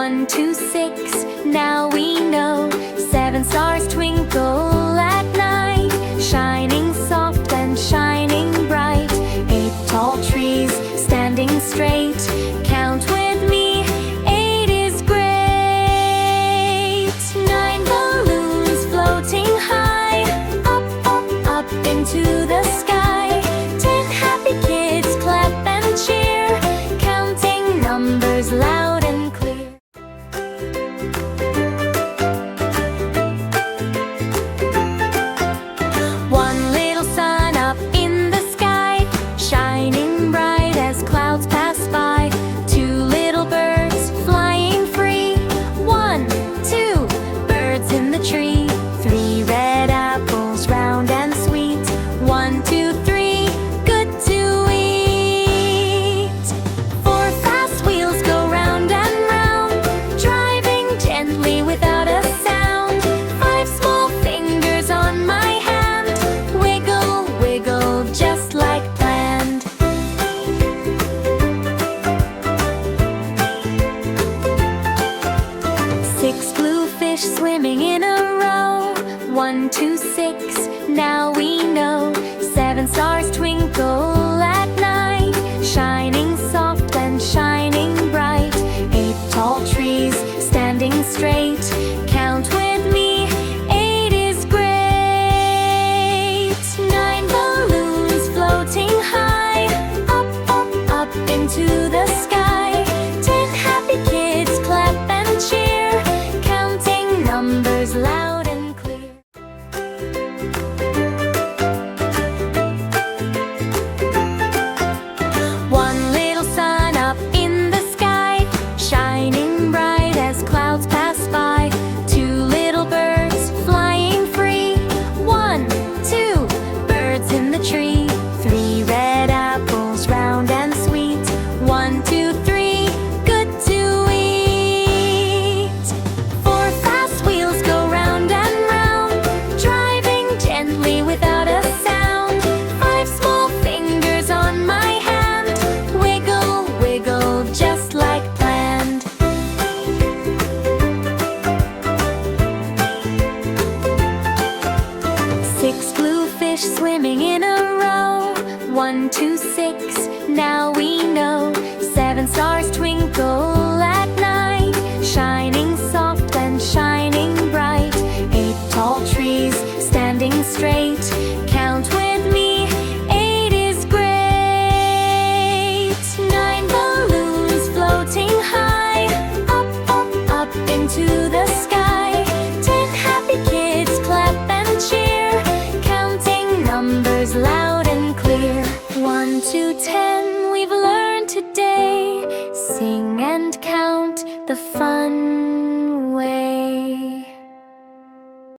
1, 2, 6, now we know. 7 stars twinkle at night, shining soft and shining bright. 8 tall trees standing straight, count with me, 8 is great. 9 balloons floating high, up, up, up into the sky. 10 happy kids clap and cheer, counting numbers loud and clear. One little sun up in the sky, shining bright as clouds pass by. 2 little birds flying free, 1, 2, birds in the tree. 3 red apples round and sweet, 1, 2, 3, good to eat. 4 fast wheels go round and round, driving gently without a sound. 5 small fingers on my hand, wiggle, wiggle just like planned. 6 blue fish swimming in a row, 1, 2, 6, now we know. 7 stars twinkle at night, shining soft and shining bright. 8 tall trees standing straight, count with me, 8 is great. 9 balloons floating high, up, up, up into the sky. 10 happy kids clap and cheer, counting numbers loud and clear. One little sun up in the sky, shining bright as clouds pass by. 2 little birds flying free, 1, 2, birds in the tree. 3 red apples round and sweet, 1, 2, 3, good to eat. 4 fast wheels go round and round, driving gently without a sound. 5 small fingers on my hand, wiggle, wiggle just like planned. 6 blue fish swimming in a row, 1, 2, 6, now we know. 7 stars twinkle at night, shining soft and shining bright. 8 tall trees standing straight, count with me, 8 is great. 9 balloons floating high, up, up, up into the sky. 10 happy kids clap and cheer, counting numbers loud and clear. 1 to 10 we've learned today, sing and count the fun